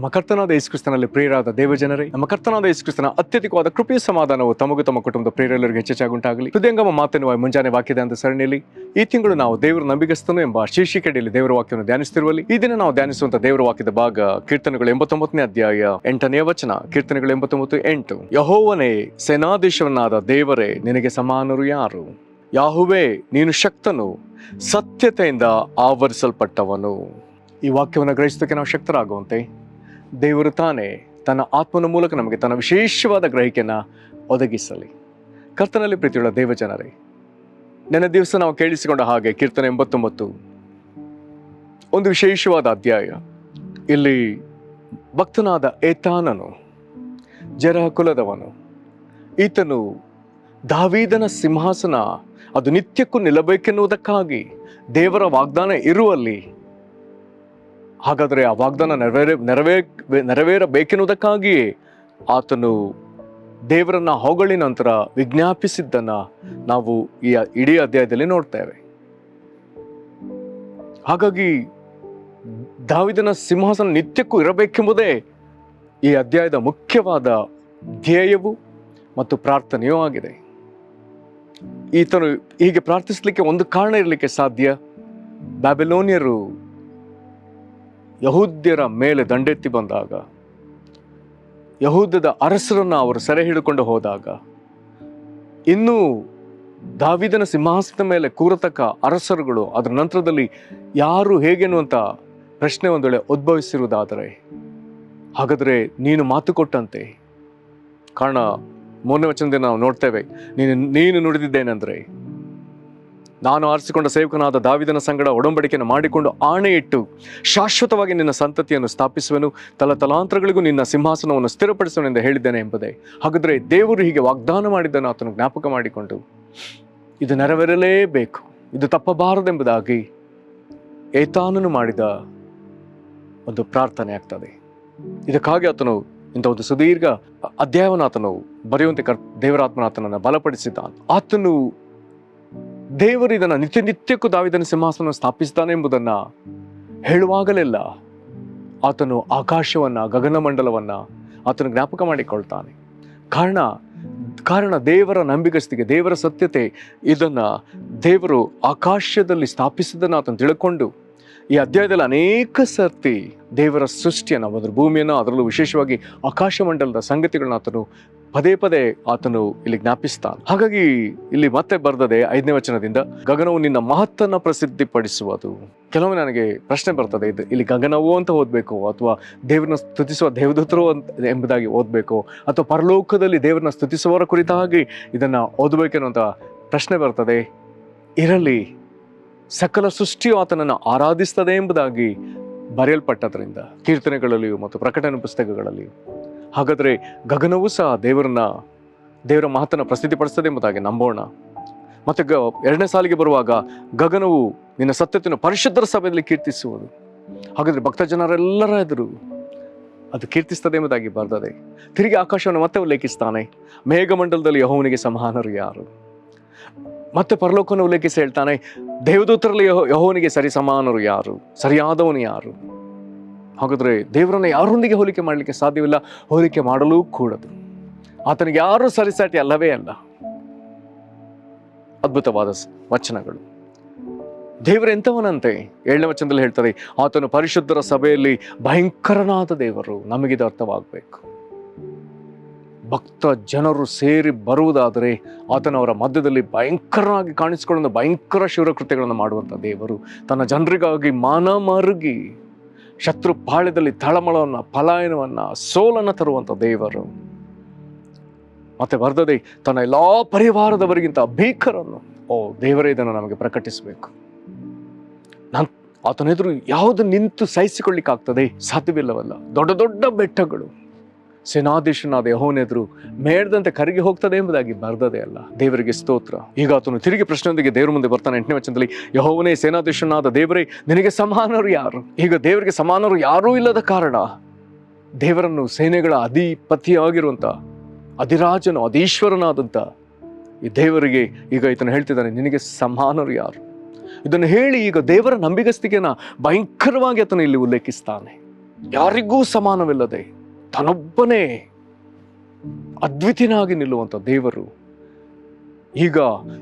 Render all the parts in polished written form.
ನಮ್ಮ ಕರ್ತನಾದ ಯೇಸುಕ್ರಿಸ್ತನಲ್ಲಿ ಪ್ರಿಯರಾದ ದೇವಜನರೇ, ನಮ್ಮ ಕರ್ತನಾದ ಯೇಸುಕ್ರಿಸ್ತನ ಅತ್ಯಧಿಕವಾದ ಕೃಪೆಯ ಸಮಾಧಾನವು ತಮಗೂ ತಮ್ಮ ಕುಟುಂಬದ ಪ್ರಿಯರೆಲ್ಲರಿಗೂ ಹೆಚ್ಚಾಗುಂಟಾಗಲಿ. ಹೃದಯಂಗಮ ಮಾತೆನ್ನುವ ಮುಂಜಾನೆ ವಾಕ್ಯದ ಅಂತ ಸರಣಿಯಲ್ಲಿ ಈ ತಿಂಗಳು ನಾವು ದೇವರ ನಂಬಿಗಸ್ತನು ಎಂಬ ಶೀರ್ಷಿಕೆಯಲ್ಲಿ ದೇವರ ವಾಕ್ಯವನ್ನು ಧ್ಯಾನಿಸುತ್ತಿರುವಲ್ಲಿ ಈ ದಿನ ನಾವು ಧ್ಯಾನಿಸುವಂತ ದೇವರ ವಾಕ್ಯದ ಭಾಗ ಕೀರ್ತನೆಗಳು 89ನೇ ಅಧ್ಯಾಯ 8ನೇ ವಚನ. ಕೀರ್ತನೆಗಳು 89:8. ಯೆಹೋವನೇ, ಸೇನಾಧೀಶವನಾದ ದೇವರೇ, ನಿನಗೆ ಸಮಾನರು ಯಾರು? ಯಾಹುವೇ, ನೀನು ಶಕ್ತನು, ಸತ್ಯತೆಯಿಂದ ಆವರಿಸಲ್ಪಟ್ಟವನು. ಈ ವಾಕ್ಯವನ್ನು ಗ್ರಹಿಸೋದಕ್ಕೆ ನಾವು ಶಕ್ತರಾಗುವಂತೆ ದೇವರು ತಾನೇ ತನ್ನ ಆತ್ಮನ ಮೂಲಕ ನಮಗೆ ತನ್ನ ವಿಶೇಷವಾದ ಗ್ರಹಿಕೆಯನ್ನು ಒದಗಿಸಲಿ. ಕರ್ತನಲ್ಲಿ ಪ್ರೀತಿಯುಳ್ಳ ದೇವಜನರೇ, ನೆನ್ನೆ ದಿವಸ ನಾವು ಕೇಳಿಸಿಕೊಂಡ ಹಾಗೆ ಕೀರ್ತನೆ 89 ಒಂದು ವಿಶೇಷವಾದ ಅಧ್ಯಾಯ. ಇಲ್ಲಿ ಭಕ್ತನಾದ ಏತಾನನು, ಜೆರಹ ಕುಲದವನು, ಈತನು ದಾವೀದನ ಸಿಂಹಾಸನ ಅದು ನಿತ್ಯಕ್ಕೂ ನಿಲ್ಲಬೇಕೆನ್ನುವುದಕ್ಕಾಗಿ ದೇವರ ವಾಗ್ದಾನ ಇರುವಲ್ಲಿ, ಹಾಗಾದರೆ ಆ ವಾಗ್ದಾನ ನೆರವೇರಬೇಕೆನ್ನುವುದಕ್ಕಾಗಿಯೇ ಆತನು ದೇವರನ್ನ ಹೊಗಳಿ ನಂತರ ವಿಜ್ಞಾಪಿಸಿದ್ದನ್ನ ನಾವು ಈ ಇಡೀ ಅಧ್ಯಾಯದಲ್ಲಿ ನೋಡ್ತೇವೆ. ಹಾಗಾಗಿ ದಾವೀದನ ಸಿಂಹಾಸನ ನಿತ್ಯಕ್ಕೂ ಇರಬೇಕೆಂಬುದೇ ಈ ಅಧ್ಯಾಯದ ಮುಖ್ಯವಾದ ಧ್ಯೇಯವು ಮತ್ತು ಪ್ರಾರ್ಥನೆಯೂ ಆಗಿದೆ. ಈತನು ಹೀಗೆ ಪ್ರಾರ್ಥಿಸಲಿಕ್ಕೆ ಒಂದು ಕಾರಣ ಇರಲಿಕ್ಕೆ ಸಾಧ್ಯ. ಬ್ಯಾಬಿಲೋನಿಯರು ಯಹೂದ್ಯರ ಮೇಲೆ ದಂಡೆತ್ತಿ ಬಂದಾಗ, ಯಹೂದದ ಅರಸರನ್ನು ಅವರು ಸೆರೆ ಹಿಡಿದುಕೊಂಡು ಹೋದಾಗ, ಇನ್ನೂ ದಾವೀದನ ಸಿಂಹಾಸನದ ಮೇಲೆ ಕೂರತಕ್ಕ ಅರಸರುಗಳು ಅದರ ನಂತರದಲ್ಲಿ ಯಾರು ಹೇಗೆನ್ನುವಂಥ ಪ್ರಶ್ನೆ ಒಂದು ವೇಳೆ ಉದ್ಭವಿಸಿರುವುದಾದರೆ, ಹಾಗಾದರೆ ನೀನು ಮಾತು ಕೊಟ್ಟಂತೆ, ಕಾರಣ 3ನೇ ವಚನದಲ್ಲಿ ನಾವು ನೋಡ್ತೇವೆ, ನೀನು ನುಡಿದಿದ್ದೇನೆಂದರೆ, ನಾನು ಆರಿಸಿಕೊಂಡ ಸೇವಕನಾದ ದಾವೀದನ ಸಂಗಡ ಒಡಂಬಡಿಕೆಯನ್ನು ಮಾಡಿಕೊಂಡು ಆಣೆ ಇಟ್ಟು ಶಾಶ್ವತವಾಗಿ ನಿನ್ನ ಸಂತತಿಯನ್ನು ಸ್ಥಾಪಿಸುವೆನು, ತಲಾಂತರಗಳಿಗೂ ನಿನ್ನ ಸಿಂಹಾಸನವನ್ನು ಸ್ಥಿರಪಡಿಸುವೆನು ಎಂದು ಹೇಳಿದ್ದೇನೆ ಎಂಬುದೇ. ಹಾಗಾದರೆ ದೇವರು ಹೀಗೆ ವಾಗ್ದಾನ ಮಾಡಿದ್ದನ್ನು ಆತನು ಜ್ಞಾಪಕ ಮಾಡಿಕೊಂಡು ಇದು ನೆರವೇರಲೇಬೇಕು, ಇದು ತಪ್ಪಬಾರದೆಂಬುದಾಗಿ ಏತಾನನು ಮಾಡಿದ ಒಂದು ಪ್ರಾರ್ಥನೆ ಆಗ್ತದೆ. ಇದಕ್ಕಾಗಿ ಆತನು ಇಂಥ ಒಂದು ಸುದೀರ್ಘ ಅಧ್ಯಾಯವನ್ನು ಆತನು ಬರೆಯುವಂತೆ ದೇವರಾತ್ಮನ ಆತನನ್ನು ಬಲಪಡಿಸಿದ್ದಾನೆ. ಆತನು ದೇವರು ಇದನ್ನು ನಿತ್ಯಕ್ಕೂ ದಾವೀದನ ಸಿಂಹಾಸನ ಸ್ಥಾಪಿಸ್ತಾನೆ ಎಂಬುದನ್ನು ಹೇಳುವಾಗಲೆಲ್ಲ ಆತನು ಆಕಾಶವನ್ನ, ಗಗನಮಂಡಲವನ್ನ ಆತನು ಜ್ಞಾಪಕ ಮಾಡಿಕೊಳ್ತಾನೆ. ಕಾರಣ ದೇವರ ನಂಬಿಗಸ್ತಿಗೆ, ದೇವರ ಸತ್ಯತೆ, ಇದನ್ನ ದೇವರು ಆಕಾಶದಲ್ಲಿ ಸ್ಥಾಪಿಸಿದ್ದನ್ನು ಆತನು ತಿಳ್ಕೊಂಡು ಈ ಅಧ್ಯಾಯದಲ್ಲಿ ಅನೇಕ ಸರ್ತಿ ದೇವರ ಸೃಷ್ಟಿಯನ್ನು, ಅದರ ಭೂಮಿಯನ್ನು, ಅದರಲ್ಲೂ ವಿಶೇಷವಾಗಿ ಆಕಾಶ ಮಂಡಲದ ಸಂಗತಿಗಳನ್ನ ಆತನು ಪದೇ ಪದೇ ಆತನು ಇಲ್ಲಿ ಜ್ಞಾಪಿಸ್ತಾನೆ. ಹಾಗಾಗಿ ಇಲ್ಲಿ ಮತ್ತೆ ಬರ್ತದೆ 5ನೇ ವಚನದಿಂದ, ಗಗನವು ನಿನ್ನ ಮಹತ್ತನ್ನು ಪ್ರಸಿದ್ಧಿಪಡಿಸುವುದು. ಕೆಲವೊಮ್ಮೆ ನನಗೆ ಪ್ರಶ್ನೆ ಬರ್ತದೆ, ಇಲ್ಲಿ ಗಗನವು ಅಂತ ಓದಬೇಕು ಅಥವಾ ದೇವರನ್ನ ಸ್ತುತಿಸುವ ದೇವದೂತರು ಅಂತ ಎಂಬುದಾಗಿ ಓದಬೇಕು, ಅಥವಾ ಪರಲೋಕದಲ್ಲಿ ದೇವರನ್ನ ಸ್ತುತಿಸುವವರ ಕುರಿತಾಗಿ ಇದನ್ನ ಓದಬೇಕೆನ್ನುವಂಥ ಪ್ರಶ್ನೆ ಬರ್ತದೆ. ಇರಲಿ, ಸಕಲ ಸೃಷ್ಟಿಯು ಆತನನ್ನು ಆರಾಧಿಸ್ತದೆ ಎಂಬುದಾಗಿ ಬರೆಯಲ್ಪಟ್ಟದ್ರಿಂದ ಕೀರ್ತನೆಗಳಲ್ಲಿಯೂ ಮತ್ತು ಪ್ರಕಟಣೆ ಪುಸ್ತಕಗಳಲ್ಲಿಯೂ. ಹಾಗಾದರೆ ಗಗನವೂ ಸಹ ದೇವರ ಮಹತ್ತನ್ನು ಪ್ರಸಿದ್ಧಿಪಡಿಸ್ತದೆ ಎಂಬುದಾಗಿ ನಂಬೋಣ. ಮತ್ತೆ 2ನೇ ಸಾಲಿಗೆ ಬರುವಾಗ, ಗಗನವು ನಿನ್ನ ಸತ್ಯತೆಯನ್ನು ಪರಿಶುದ್ಧರ ಸಭೆಯಲ್ಲಿ ಕೀರ್ತಿಸುವುದು. ಹಾಗಾದರೆ ಭಕ್ತ ಜನರೆಲ್ಲರ ಎದುರು ಅದು ಕೀರ್ತಿಸ್ತದೆ ಎಂಬುದಾಗಿ ಬರ್ತದೆ. ತಿರುಗಿ ಆಕಾಶವನ್ನು ಮತ್ತೆ ಉಲ್ಲೇಖಿಸ್ತಾನೆ, ಮೇಘಮಂಡಲದಲ್ಲಿ ಯೆಹೋವನಿಗೆ ಸಮಾನರು ಯಾರು? ಮತ್ತೆ ಪರಲೋಕವನ್ನು ಉಲ್ಲೇಖಿಸಿ ಹೇಳ್ತಾನೆ, ದೇವದೂತರಲ್ಲಿ ಯೆಹೋವನಿಗೆ ಸರಿ ಸಮಾನರು ಯಾರು? ಸರಿಯಾದವನು ಯಾರು? ಹಾಗಾದರೆ ದೇವರನ್ನು ಯಾರೊಂದಿಗೆ ಹೋಲಿಕೆ ಮಾಡಲಿಕ್ಕೆ ಸಾಧ್ಯವಿಲ್ಲ, ಹೋಲಿಕೆ ಮಾಡಲೂ ಕೂಡದು. ಆತನಿಗೆ ಯಾರು ಸರಿಸಾಟಿ ಅಲ್ಲವೇ ಅಲ್ಲ. ಅದ್ಭುತವಾದ ವಚನಗಳು. ದೇವರೆಂಥವನಂತೆ 7ನೇ ವಚನದಲ್ಲಿ ಹೇಳ್ತಾರೆ, ಆತನು ಪರಿಶುದ್ಧರ ಸಭೆಯಲ್ಲಿ ಭಯಂಕರನಾದ ದೇವರು. ನಮಗಿದು ಅರ್ಥವಾಗಬೇಕು. ಭಕ್ತ ಜನರು ಸೇರಿ ಬರುವುದಾದರೆ ಆತನವರ ಮಧ್ಯದಲ್ಲಿ ಭಯಂಕರನಾಗಿ ಕಾಣಿಸಿಕೊಳ್ಳುವ ಭಯಂಕರ ಶೂರಕೃತ್ಯಗಳನ್ನು ಮಾಡುವಂಥ ದೇವರು, ತನ್ನ ಜನರಿಗಾಗಿ ಮಾನ ಮರುಗಿ ಶತ್ರು ಪಾಳ್ಯದಲ್ಲಿ ತಳಮಳವನ್ನು, ಪಲಾಯನವನ್ನು, ಸೋಲನ್ನು ತರುವಂಥ ದೇವರು. ಮತ್ತೆ ಬರ್ತದೆ, ತನ್ನ ಎಲ್ಲ ಪರಿವಾರದವರಿಗಿಂತ ಭೀಕರನ್ನು. ದೇವರೇ ಇದನ್ನು ನಮಗೆ ಪ್ರಕಟಿಸಬೇಕು. ಆತನೆದುರು ಯಾವುದು ನಿಂತು ಸಹಿಸಿಕೊಳ್ಳಿಕ್ಕಾಗ್ತದೆ? ಸಾಧ್ಯವಿಲ್ಲವಲ್ಲ. ದೊಡ್ಡ ದೊಡ್ಡ ಬೆಟ್ಟಗಳು ಸೇನಾಧೀಶನಾದ ಯೆಹೋವನೆದುರು ಮೇಡದಂತೆ ಕರಗಿ ಹೋಗ್ತದೆ ಎಂಬುದಾಗಿ ಬರ್ತದೆ ಅಲ್ಲ. ದೇವರಿಗೆ ಸ್ತೋತ್ರ. ಈಗ ಆತನು ತಿರುಗಿ ಪ್ರಶ್ನೆಯೊಂದಿಗೆ ದೇವರ ಮುಂದೆ ಬರ್ತಾನೆ. 8ನೇ ವಚನದಲ್ಲಿ, ಯೆಹೋವನೇ, ಸೇನಾಧೀಶನಾದ ದೇವರೇ, ನಿನಗೆ ಸಮಾನರು ಯಾರು? ಈಗ ದೇವರಿಗೆ ಸಮಾನರು ಯಾರೂ ಇಲ್ಲದ ಕಾರಣ ದೇವರನ್ನು ಸೇನೆಗಳ ಅಧಿಪತಿಯಾಗಿರುವಂಥ ಅಧಿರಾಜನು, ಅಧೀಶ್ವರನಾದಂಥ ಈ ದೇವರಿಗೆ ಈಗ ಈತನು ಹೇಳ್ತಿದ್ದಾನೆ, ನಿನಗೆ ಸಮಾನರು ಯಾರು? ಇದನ್ನು ಹೇಳಿ ಈಗ ದೇವರ ನಂಬಿಗಸ್ತಿಕೆಯನ್ನು ಭಯಂಕರವಾಗಿ ಆತನು ಇಲ್ಲಿ ಉಲ್ಲೇಖಿಸ್ತಾನೆ. ಯಾರಿಗೂ ಸಮಾನವಿಲ್ಲದೆ ತನ್ನೊಬ್ಬನೇ ಅದ್ವಿತೀಯನಾಗಿ ನಿಲ್ಲುವಂಥ ದೇವರು ಈಗ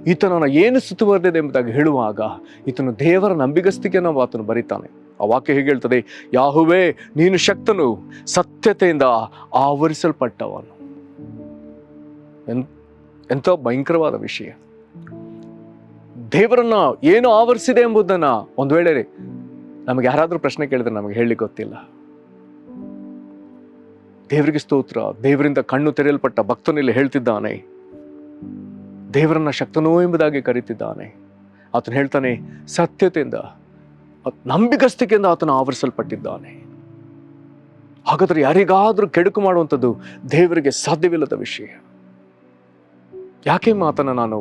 ಈತನನ್ನು ಏನು ಸುತ್ತುವರೆದಿದೆ ಎಂಬುದಾಗಿ ಹೇಳುವಾಗ ಈತನು ದೇವರ ನಂಬಿಗಸ್ತಿಕೆಯನ್ನು ಆತನು ಬರೀತಾನೆ. ಆ ವಾಕ್ಯ ಹೇಗೆ ಹೇಳ್ತದೆ? ಯಾಹುವೇ, ನೀನು ಶಕ್ತನು, ಸತ್ಯತೆಯಿಂದ ಆವರಿಸಲ್ಪಟ್ಟವನು. ಎಂಥ ಭಯಂಕರವಾದ ವಿಷಯ. ದೇವರನ್ನ ಏನು ಆವರಿಸಿದೆ ಎಂಬುದನ್ನ ಒಂದು ವೇಳೆ ನಮಗೆ ಯಾರಾದ್ರೂ ಪ್ರಶ್ನೆ ಕೇಳಿದ್ರೆ ನಮಗೆ ಹೇಳಲಿಕ್ಕೆ ಗೊತ್ತಿಲ್ಲ. ದೇವರಿಗೆ ಸ್ತೋತ್ರ. ದೇವರಿಂದ ಕಣ್ಣು ತೆರೆಯಲ್ಪಟ್ಟ ಭಕ್ತನಲ್ಲಿ ಹೇಳ್ತಿದ್ದಾನೆ, ದೇವರನ್ನ ಶಕ್ತನೋ ಎಂಬುದಾಗಿ ಕರೀತಿದ್ದಾನೆ. ಆತನು ಹೇಳ್ತಾನೆ, ಸತ್ಯತೆಯಿಂದ ನಂಬಿಗಸ್ತಿಕೆಯಿಂದ ಆತನು ಆವರಿಸಲ್ಪಟ್ಟಿದ್ದಾನೆ. ಹಾಗಾದ್ರೆ ಯಾರಿಗಾದ್ರೂ ಕೆಡುಕು ಮಾಡುವಂಥದ್ದು ದೇವರಿಗೆ ಸಾಧ್ಯವಿಲ್ಲದ ವಿಷಯ. ಯಾಕೆ ಮಾತನ್ನ ನಾನು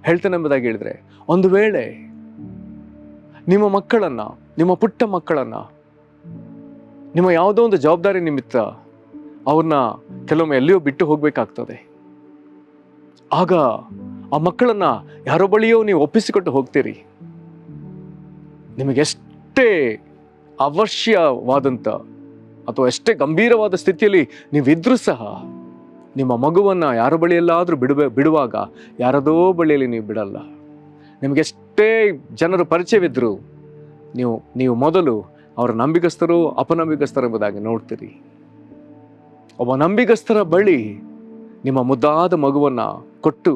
ಹೇಳ್ತೇನೆ ಎಂಬುದಾಗಿ ಹೇಳಿದ್ರೆ, ಒಂದು ವೇಳೆ ನಿಮ್ಮ ಮಕ್ಕಳನ್ನ, ನಿಮ್ಮ ಪುಟ್ಟ ಮಕ್ಕಳನ್ನ, ನಿಮ್ಮ ಯಾವುದೋ ಒಂದು ಜವಾಬ್ದಾರಿ ನಿಮಿತ್ತ ಅವ್ರನ್ನ ಕೆಲವೊಮ್ಮೆ ಎಲ್ಲಿಯೋ ಬಿಟ್ಟು ಹೋಗ್ಬೇಕಾಗ್ತದೆ. ಆಗ ಆ ಮಕ್ಕಳನ್ನ ಯಾರೋ ಬಳಿಯೋ ನೀವು ಒಪ್ಪಿಸಿಕೊಟ್ಟು ಹೋಗ್ತೀರಿ. ನಿಮಗೆಷ್ಟೇ ಅವಶ್ಯವಾದಂಥ ಅಥವಾ ಎಷ್ಟೇ ಗಂಭೀರವಾದ ಸ್ಥಿತಿಯಲ್ಲಿ ನೀವಿದ್ರೂ ಸಹ ನಿಮ್ಮ ಮಗುವನ್ನು ಯಾರ ಬಳಿಯಲ್ಲಾದರೂ ಬಿಡುವಾಗ ಯಾರದೋ ಬಳಿಯಲ್ಲಿ ನೀವು ಬಿಡಲ್ಲ. ನಿಮಗೆಷ್ಟೇ ಜನರು ಪರಿಚಯವಿದ್ರು ನೀವು ಮೊದಲು ಅವರ ನಂಬಿಗಸ್ತರು ಅಪನಂಬಿಗಸ್ತರು ಎಂಬುದಾಗಿ ನೋಡ್ತೀರಿ. ಒಬ್ಬ ನಂಬಿಗಸ್ತರ ಬಳಿ ನಿಮ್ಮ ಮುದ್ದಾದ ಮಗುವನ್ನು ಕೊಟ್ಟು,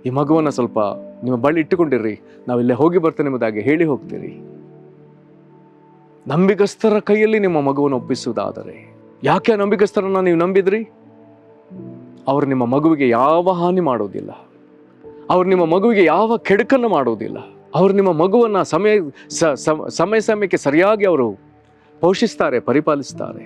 ಈ ಮಗುವನ್ನು ಸ್ವಲ್ಪ ನಿಮ್ಮ ಬಳಿ ಇಟ್ಟುಕೊಂಡಿರ್ರಿ, ನಾವಿಲ್ಲೇ ಹೋಗಿ ಬರ್ತೇನೆ ಎಂಬುದಾಗಿ ಹೇಳಿ ಹೋಗ್ತೀರಿ. ನಂಬಿಗಸ್ತರ ಕೈಯಲ್ಲಿ ನಿಮ್ಮ ಮಗುವನ್ನು ಒಪ್ಪಿಸುವುದಾದರೆ, ಯಾಕೆ ನಂಬಿಗಸ್ತರನ್ನ ನೀವು ನಂಬಿದ್ರಿ? ಅವರು ನಿಮ್ಮ ಮಗುವಿಗೆ ಯಾವ ಹಾನಿ ಮಾಡೋದಿಲ್ಲ. ಅವರು ನಿಮ್ಮ ಮಗುವಿಗೆ ಯಾವ ಕೆಡುಕನ್ನು ಮಾಡೋದಿಲ್ಲ. ಅವರು ನಿಮ್ಮ ಮಗುವನ್ನ ಸಮಯಕ್ಕೆ ಸರಿಯಾಗಿ ಅವರು ಪೋಷಿಸ್ತಾರೆ, ಪರಿಪಾಲಿಸ್ತಾರೆ.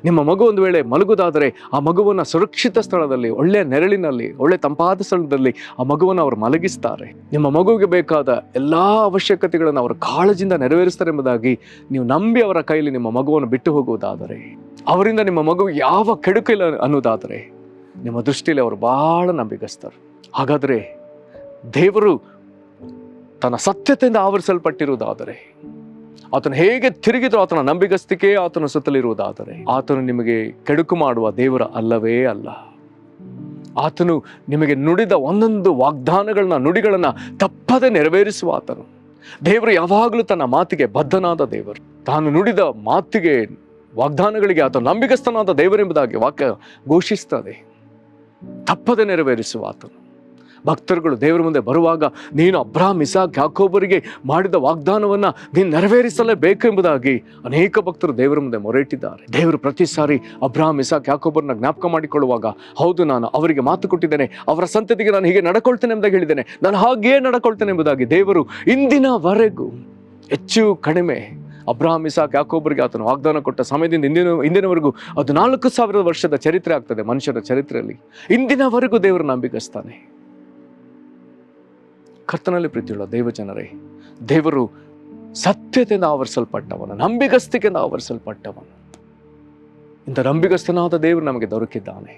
ನಿಮ್ಮ ಮಗು ಒಂದು ವೇಳೆ ಮಲಗುವುದಾದರೆ ಆ ಮಗುವನ್ನು ಸುರಕ್ಷಿತ ಸ್ಥಳದಲ್ಲಿ, ಒಳ್ಳೆಯ ನೆರಳಿನಲ್ಲಿ, ಒಳ್ಳೆ ತಂಪಾದ ಸ್ಥಳದಲ್ಲಿ ಆ ಮಗುವನ್ನು ಅವರು ಮಲಗಿಸ್ತಾರೆ. ನಿಮ್ಮ ಮಗುವಿಗೆ ಬೇಕಾದ ಎಲ್ಲ ಅವಶ್ಯಕತೆಗಳನ್ನು ಅವರು ಕಾಳಜಿಯಿಂದ ನೆರವೇರಿಸ್ತಾರೆ ಎಂಬುದಾಗಿ ನೀವು ನಂಬಿ ಅವರ ಕೈಯಲ್ಲಿ ನಿಮ್ಮ ಮಗುವನ್ನು ಬಿಟ್ಟು ಹೋಗುವುದಾದರೆ, ಅವರಿಂದ ನಿಮ್ಮ ಮಗುವಿಗೆ ಯಾವ ಕೆಡುಕು ಇಲ್ಲ ಅನ್ನೋದಾದರೆ, ನಿಮ್ಮ ದೃಷ್ಟಿಯಲ್ಲಿ ಅವರು ಬಹಳ ನಂಬಿಗಸ್ತರು. ಹಾಗಾದರೆ ದೇವರು ತನ್ನ ಸತ್ಯತೆಯಿಂದ ಆವರಿಸಲ್ಪಟ್ಟಿರುವುದಾದರೆ, ಆತನು ಹೇಗೆ ತಿರುಗಿದ್ರು ಆತನ ನಂಬಿಗಸ್ತಿಕೆ ಆತನ ಸುತ್ತಲಿರುವುದಾದರೆ, ಆತನು ನಿಮಗೆ ಕೆಡುಕು ಮಾಡುವ ದೇವರ ಅಲ್ಲವೇ ಅಲ್ಲ. ಆತನು ನಿಮಗೆ ನುಡಿದ ಒಂದೊಂದು ನುಡಿಗಳನ್ನ ತಪ್ಪದೆ ನೆರವೇರಿಸುವ ಆತನು. ದೇವರು ಯಾವಾಗಲೂ ತನ್ನ ಮಾತಿಗೆ ಬದ್ಧನಾದ ದೇವರು. ತಾನು ನುಡಿದ ಮಾತಿಗೆ, ವಾಗ್ದಾನಗಳಿಗೆ ಆತ ನಂಬಿಗಸ್ತನಾದ ದೇವರೆಂಬುದಾಗಿ ವಾಕ್ಯ ಘೋಷಿಸ್ತದೆ. ತಪ್ಪದೆ ನೆರವೇರಿಸುವ ಆತನು. ಭಕ್ತರುಗಳು ದೇವರ ಮುಂದೆ ಬರುವಾಗ, ನೀನು ಅಬ್ರಹಾಮ್, ಇಸಾಕ್, ಯಾಕೋಬರಿಗೆ ಮಾಡಿದ ವಾಗ್ದಾನವನ್ನ ನೀನು ನೆರವೇರಿಸಲೇಬೇಕು ಎಂಬುದಾಗಿ ಅನೇಕ ಭಕ್ತರು ದೇವರ ಮುಂದೆ ಮೊರೆ ಇಟ್ಟಿದ್ದಾರೆ. ದೇವರು ಪ್ರತಿ ಸಾರಿ ಅಬ್ರಹಾಮ್, ಇಸಾಕ್, ಯಾಕೋಬರನ್ನ ಜ್ಞಾಪಕ ಮಾಡಿಕೊಳ್ಳುವಾಗ, ಹೌದು ನಾನು ಅವರಿಗೆ ಮಾತು ಕೊಟ್ಟಿದ್ದೇನೆ, ಅವರ ಸಂತತಿಗೆ ನಾನು ಹೀಗೆ ನಡ್ಕೊಳ್ತೇನೆ ಎಂಬುದಾಗಿ ಹೇಳಿದ್ದೇನೆ, ನಾನು ಹಾಗೇ ನಡ್ಕೊಳ್ತೇನೆ ಎಂಬುದಾಗಿ ದೇವರು ಇಂದಿನವರೆಗೂ ಹೆಚ್ಚು ಕಡಿಮೆ ಅಬ್ರಹಾಮ್, ಇಸಾಕ್, ಯಾಕೋಬರಿಗೆ ಆತನು ವಾಗ್ದಾನ ಕೊಟ್ಟ ಸಮಯದಿಂದ ಇಂದಿನವರೆಗೂ ಅದು 4,000 ವರ್ಷದ ಚರಿತ್ರೆ ಆಗ್ತದೆ ಮನುಷ್ಯರ ಚರಿತ್ರೆಯಲ್ಲಿ. ಇಂದಿನವರೆಗೂ ದೇವರು ನಂಬಿಗಸ್ತಾನೆ. ಕರ್ತನಲ್ಲಿ ಪ್ರೀತಿಯುಳ್ಳ ದೇವ ಜನರೇ, ದೇವರು ಸತ್ಯತೆಯಿಂದ ಆವರಿಸಲ್ಪಟ್ಟವನು, ನಂಬಿಗಸ್ತಿಕೆಯಿಂದ ಆವರಿಸಲ್ಪಟ್ಟವನು. ಇಂಥ ನಂಬಿಗಸ್ತನಾದ ದೇವರು ನಮಗೆ ದೊರಕಿದ್ದಾನೆ.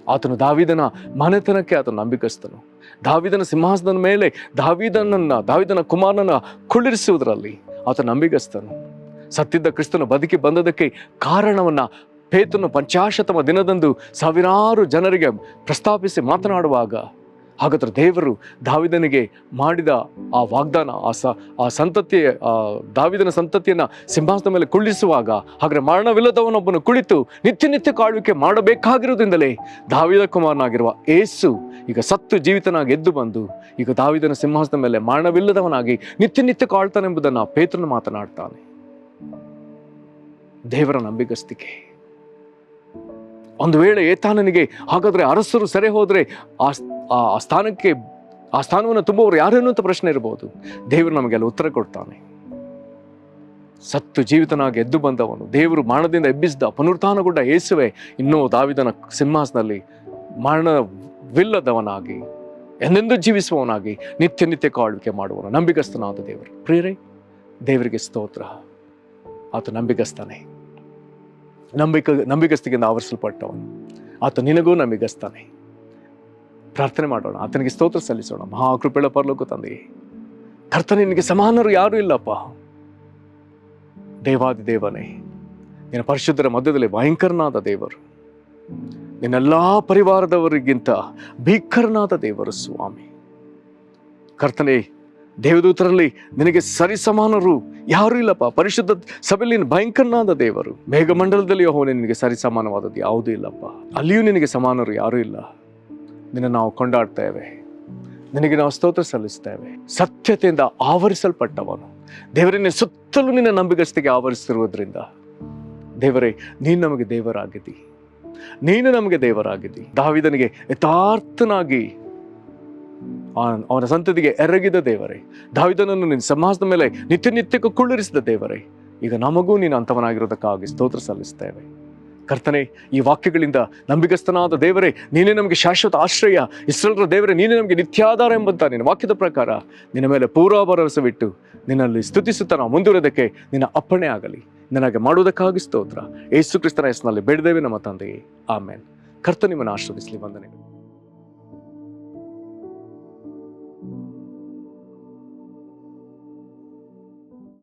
ಆತನು ದಾವೀದನ ಮನೆತನಕ್ಕೆ ಆತನು ನಂಬಿಗಸ್ತನು. ದಾವೀದನ ಸಿಂಹಾಸನದ ಮೇಲೆ ದಾವೀದನ ಕುಮಾರನನ್ನ ಕುಳ್ಳಿರಿಸುವುದರಲ್ಲಿ ಆತ ನಂಬಿಗಸ್ತನು. ಸತ್ತಿದ್ದ ಕ್ರಿಸ್ತನು ಬದುಕಿ ಬಂದದಕ್ಕೆ ಕಾರಣವನ್ನ ಪೇತ್ರನು 50ಮ ದಿನದಂದು ಸಾವಿರಾರು ಜನರಿಗೆ ಪ್ರಸ್ತಾಪಿಸಿ ಮಾತನಾಡುವಾಗ, ಹಾಗಾದ್ರೆ ದೇವರು ದಾವೀದನಿಗೆ ಮಾಡಿದ ಆ ವಾಗ್ದಾನ, ಆ ಸಂತತಿಯ ದಾವೀದನ ಸಂತತಿಯನ್ನ ಸಿಂಹಾಸನದ ಮೇಲೆ ಕುಳ್ಳಿಸುವಾಗ, ಹಾಗಾದ್ರೆ ಮರಣವಿಲ್ಲದವನೊಬ್ಬನು ಕುಳಿತು ನಿತ್ಯ ಕಾಳುವಿಕೆ ಮಾಡಬೇಕಾಗಿರುವುದರಿಂದಲೇ ದಾವೀದ ಕುಮಾರನಾಗಿರುವ ಯೇಸು ಈಗ ಸತ್ತು ಜೀವಿತನಾಗಿ ಎದ್ದು ಬಂದು ಈಗ ದಾವೀದನ ಸಿಂಹಾಸನದ ಮೇಲೆ ಮರಣವಿಲ್ಲದವನಾಗಿ ನಿತ್ಯ ಕಾಳ್ತಾನೆಂಬುದನ್ನು ಪೇತ್ರನು ಮಾತನಾಡ್ತಾನೆ. ದೇವರ ನಂಬಿಗಸ್ತಿಕೆ. ಒಂದು ವೇಳೆ ಏತಾನನಿಗೆ ಹಾಗಾದ್ರೆ ಅರಸರು ಸೆರೆ ಹೋದ್ರೆ ಆ ಸ್ಥಾನವನ್ನು ತುಂಬುವವರು ಯಾರೇನು ಅಂತ ಪ್ರಶ್ನೆ ಇರಬಹುದು. ದೇವರು ನಮಗೆಲ್ಲ ಉತ್ತರ ಕೊಡ್ತಾನೆ. ಸತ್ತು ಜೀವಿತನಾಗಿ ಎದ್ದು ಬಂದವನು, ದೇವರು ಮರಣದಿಂದ ಎಬ್ಬಿಸಿದ ಪುನರುತ್ಥಾನಗೊಂಡ ಯೇಸುವೆ ಇನ್ನೂ ದಾವೀದನ ಸಿಂಹಾಸನದಲ್ಲಿ ಮರಣವಿಲ್ಲದವನಾಗಿ ಎಂದೆಂದೂ ಜೀವಿಸುವವನಾಗಿ ನಿತ್ಯ ಕಾಳ್ವಿಕೆ ಮಾಡುವನು, ನಂಬಿಗಸ್ತನಾದ ದೇವರು. ಪ್ರಿಯರೇ, ದೇವರಿಗೆ ಸ್ತೋತ್ರ. ಆತ ನಂಬಿಗಸ್ತಾನೆ, ನಂಬಿಗಸ್ತಿಗೆಂದು ಆವರಿಸಲ್ಪಟ್ಟವನು. ಆತ ನಿನಗೂ ನಂಬಿಗಸ್ತಾನೆ. ಪ್ರಾರ್ಥನೆ ಮಾಡೋಣ, ಆತನಿಗೆ ಸ್ತೋತ್ರ ಸಲ್ಲಿಸೋಣ. ಮಹಾಕೃಪೆಯ ಪರಲೋಕ ತಂದೆಯೇ, ಕರ್ತನೇ, ನಿನಗೆ ಸಮಾನರು ಯಾರೂ ಇಲ್ಲಪ್ಪ. ದೇವಾದಿ ದೇವನೇ, ನಿನ್ನ ಪರಿಶುದ್ಧರ ಮಧ್ಯದಲ್ಲಿ ಭಯಂಕರನಾದ ದೇವರು, ನಿನ್ನೆಲ್ಲಾ ಪರಿವಾರದವರಿಗಿಂತ ಭೀಕರನಾದ ದೇವರು ಸ್ವಾಮಿ. ಕರ್ತನೇ, ದೇವದೂತರಲ್ಲಿ ನಿನಗೆ ಸರಿಸಮಾನರು ಯಾರೂ ಇಲ್ಲಪ್ಪ. ಪರಿಶುದ್ಧ ಸಭೆಯಲ್ಲಿ ನೀನು ಭಯಂಕರನಾದ ದೇವರು. ಮೇಘಮಂಡಲದಲ್ಲಿ ಯೆಹೋವನೇ ನಿನಗೆ ಸರಿಸಮಾನವಾದದ್ದು ಯಾವುದೂ ಇಲ್ಲಪ್ಪ. ಅಲ್ಲಿಯೂ ನಿನಗೆ ಸಮಾನರು ಯಾರೂ ಇಲ್ಲ. ನಿನ್ನ ನಾವು ಕೊಂಡಾಡ್ತೇವೆ, ನಿನಗೆ ನಾವು ಸ್ತೋತ್ರ ಸಲ್ಲಿಸ್ತೇವೆ. ಸತ್ಯತೆಯಿಂದ ಆವರಿಸಲ್ಪಟ್ಟವನು ದೇವರೇ, ನಿನ್ನ ಸುತ್ತಲೂ ನಿನ್ನ ನಂಬಿಗಸ್ತಿಗೆ ಆವರಿಸಿರುವುದರಿಂದ ದೇವರೇ, ನೀನು ನಮಗೆ ದೇವರಾಗಿದ್ದಿ, ನೀನು ನಮಗೆ ದೇವರಾಗಿದ್ದಿ. ದಾವೀದನಿಗೆ ಯಥಾರ್ಥನಾಗಿ ಅವನ ಸಂತತಿಗೆ ಎರಗಿದ ದೇವರೇ, ದಾವೀದನನ್ನು ನಿನ್ನ ಸಿಂಹಾಸನದ ಮೇಲೆ ನಿತ್ಯ ನಿತ್ಯಕ್ಕೂ ಕುಳ್ಳಿರಿಸಿದ ದೇವರೇ, ಈಗ ನಮಗೂ ನೀನು ಅಂತವನಾಗಿರೋದಕ್ಕಾಗಿ ಸ್ತೋತ್ರ ಸಲ್ಲಿಸ್ತೇವೆ. ಕರ್ತನೆ, ಈ ವಾಕ್ಯಗಳಿಂದ ನಂಬಿಗಸ್ತನಾದ ದೇವರೇ, ನೀನೇ ನಮಗೆ ಶಾಶ್ವತ ಆಶ್ರಯ, ಇಸ್ರಾಯೇಲ್ಯರ ದೇವರೇ, ನೀನೇ ನಮಗೆ ನಿತ್ಯಾಧಾರ ಎಂಬಂತ ನಿನ್ನ ವಾಕ್ಯದ ಪ್ರಕಾರ ನಿನ್ನ ಮೇಲೆ ಪೂರಾ ಭರವಸವಿಟ್ಟು ನಿನ್ನಲ್ಲಿ ಸ್ತುತಿಸುತ್ತಾ ನಾವು ಮುಂದುವರೆದಕ್ಕೆ ನಿನ್ನ ಅಪ್ಪಣೆ ಆಗಲಿ. ನನಗೆ ಮಾಡುವುದಕ್ಕಾಗಿ ಸ್ತೋತ್ರ. ಯೇಸು ಕ್ರಿಸ್ತನ ಹೆಸರಿನಲ್ಲಿ ಬೇಡಿದ್ದೇವೆ ನಮ್ಮ ತಂದೆಯೇ, ಆಮೇನ್. ಕರ್ತ ನಿಮ್ಮನ್ನು ಆಶೀರ್ವದಿಸಲಿ. ವಂದನೆಗಳು.